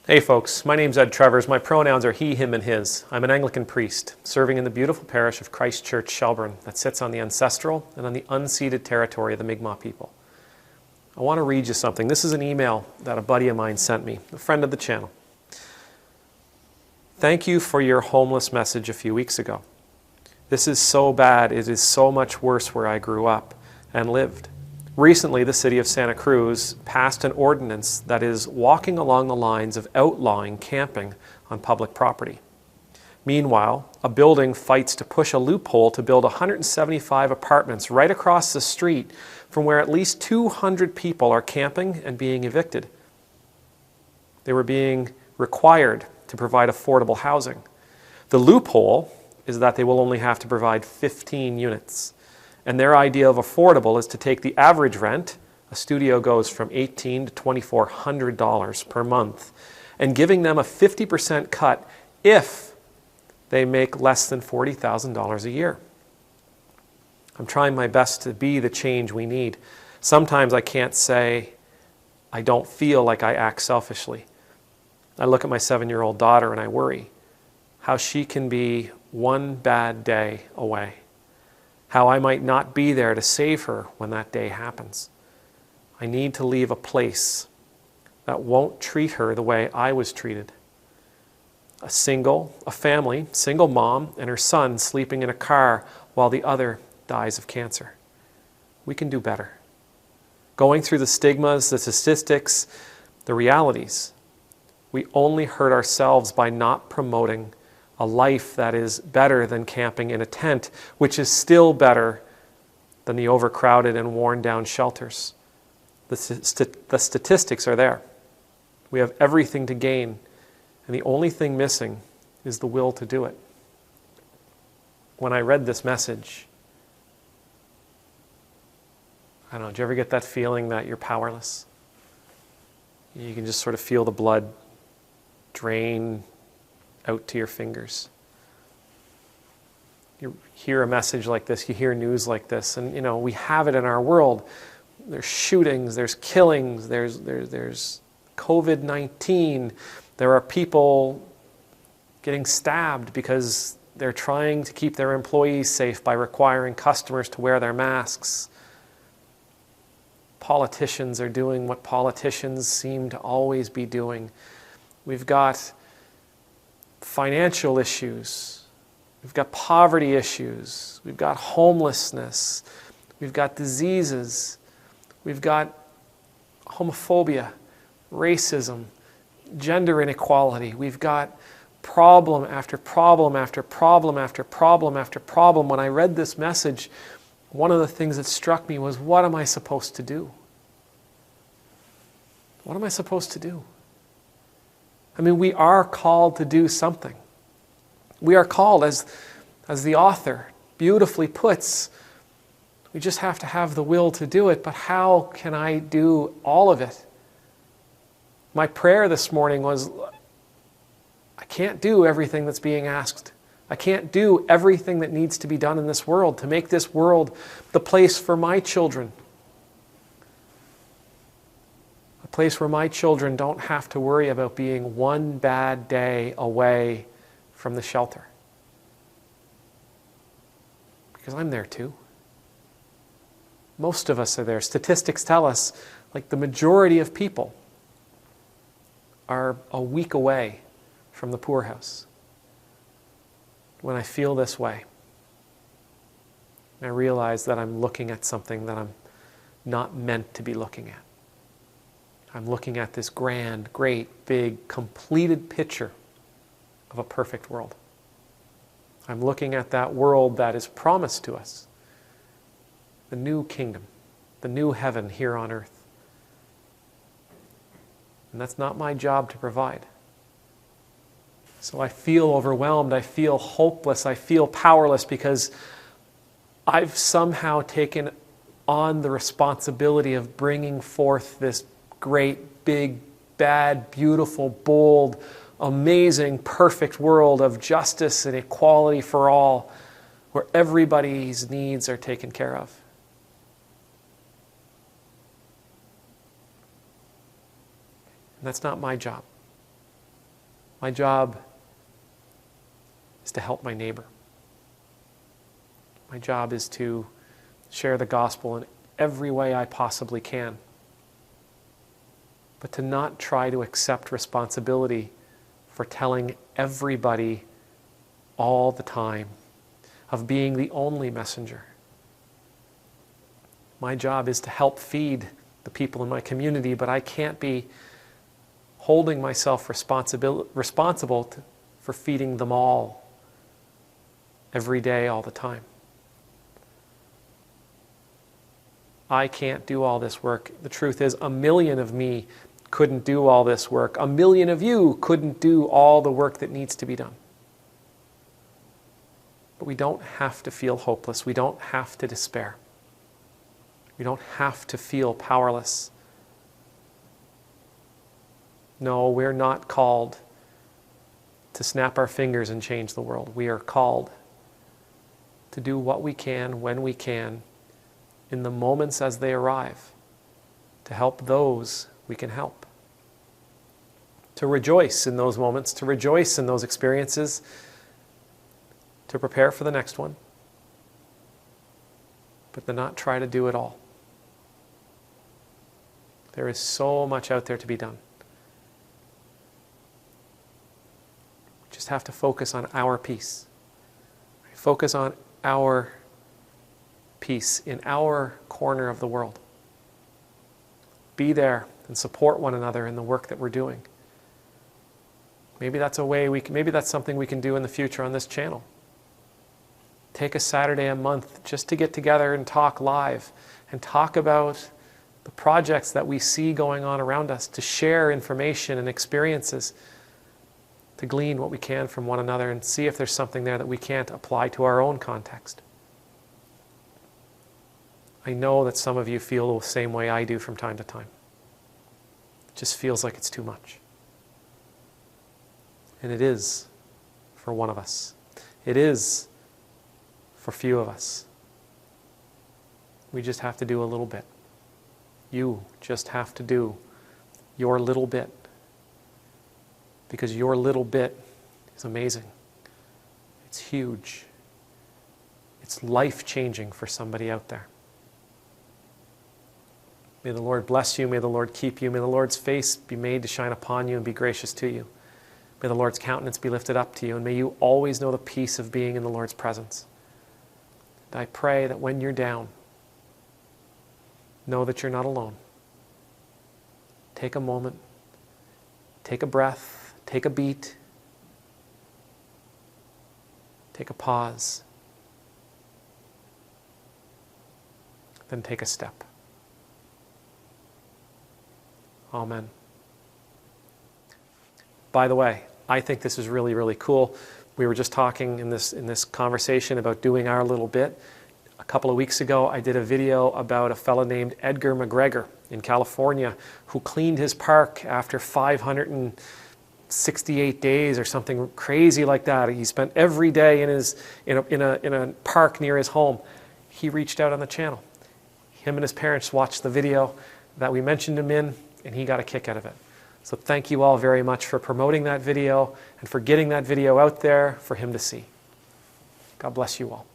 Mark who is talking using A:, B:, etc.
A: Hey folks, my name's Ed Trevors. My pronouns are he, him, and his. I'm an Anglican priest, serving in the beautiful parish of Christchurch-Shelburne that sits on the ancestral and on the unceded territory of the Mi'kmaq people. I want to read you something. This is an email that a buddy of mine sent me, a friend of the channel. Thank you for your homeless message a few weeks ago. This is so bad. It is so much worse where I grew up and lived. Recently, the city of Santa Cruz passed an ordinance that is walking along the lines of outlawing camping on public property. Meanwhile, a building fights to push a loophole to build 175 apartments right across the street from where at least 200 people are camping and being evicted. They were being required to provide affordable housing. The loophole is that they will only have to provide 15 units. And their idea of affordable is to take the average rent, a studio goes from $1,800 to $2,400 per month, and giving them a 50% cut if they make less than $40,000 a year. I'm trying my best to be the change we need. Sometimes I can't say I don't feel like I act selfishly. I look at my 7-year-old daughter and I worry how she can be one bad day away. How I might not be there to save her when that day happens. I need to leave a place that won't treat her the way I was treated. A family, single mom and her son sleeping in a car while the other dies of cancer. We can do better. Going through the stigmas, the statistics, the realities, we only hurt ourselves by not promoting a life that is better than camping in a tent, which is still better than the overcrowded and worn-down shelters. The statistics are there. We have everything to gain, and the only thing missing is the will to do it. When I read this message, I don't know, did you ever get that feeling that you're powerless? You can just sort of feel the blood drain out to your fingers. You hear a message like this, you hear news like this, and we have it in our world. There's shootings, there's killings, there's COVID-19. There are people getting stabbed because they're trying to keep their employees safe by requiring customers to wear their masks. Politicians are doing what politicians seem to always be doing. We've got financial issues, we've got poverty issues, we've got homelessness, we've got diseases, we've got homophobia, racism, gender inequality, we've got problem after problem after problem after problem after problem. When I read this message, one of the things that struck me was, what am I supposed to do? What am I supposed to do? I mean, we are called to do something. We are called, as the author beautifully puts, we just have to have the will to do it. But how can I do all of it? My prayer this morning was, I can't do everything that's being asked. I can't do everything that needs to be done in this world to make this world the place for my children. A place where my children don't have to worry about being one bad day away from the shelter. Because I'm there too. Most of us are there. Statistics tell us, like, the majority of people are a week away from the poorhouse. When I feel this way, I realize that I'm looking at something that I'm not meant to be looking at. I'm looking at this grand, great, big, completed picture of a perfect world. I'm looking at that world that is promised to us. The new kingdom, the new heaven here on earth. And that's not my job to provide. So I feel overwhelmed, I feel hopeless, I feel powerless because I've somehow taken on the responsibility of bringing forth this great, big, bad, beautiful, bold, amazing, perfect world of justice and equality for all, where everybody's needs are taken care of. And that's not my job. My job is to help my neighbor. My job is to share the gospel in every way I possibly can, but to not try to accept responsibility for telling everybody all the time, of being the only messenger. My job is to help feed the people in my community, but I can't be holding myself responsible for feeding them all every day, all the time. I can't do all this work. The truth is, 1 million of me couldn't do all this work. 1 million of you couldn't do all the work that needs to be done. But we don't have to feel hopeless. We don't have to despair. We don't have to feel powerless. No, we're not called to snap our fingers and change the world. We are called to do what we can, when we can, in the moments as they arrive, to help those we can help. To rejoice in those moments, to rejoice in those experiences, to prepare for the next one, but to not try to do it all. There is so much out there to be done. We just have to focus on our peace. Focus on our peace in our corner of the world. Be there and support one another in the work that we're doing. Maybe that's something we can do in the future on this channel. Take a Saturday a month just to get together and talk live and talk about the projects that we see going on around us, to share information and experiences, to glean what we can from one another and see if there's something there that we can't apply to our own context. I know that some of you feel the same way I do from time to time. It just feels like it's too much. And it is for one of us. It is for few of us. We just have to do a little bit. You just have to do your little bit. Because your little bit is amazing. It's huge. It's life-changing for somebody out there. May the Lord bless you. May the Lord keep you. May the Lord's face be made to shine upon you and be gracious to you. May the Lord's countenance be lifted up to you. And may you always know the peace of being in the Lord's presence. And I pray that when you're down, know that you're not alone. Take a moment. Take a breath. Take a beat. Take a pause. Then take a step. Amen. By the way, I think this is really, really cool. We were just talking in this conversation about doing our little bit. A couple of weeks ago, I did a video about a fellow named Edgar McGregor in California who cleaned his park after 568 days or something crazy like that. He spent every day in a park near his home. He reached out on the channel. Him and his parents watched the video that we mentioned him in, and he got a kick out of it. So thank you all very much for promoting that video and for getting that video out there for him to see. God bless you all.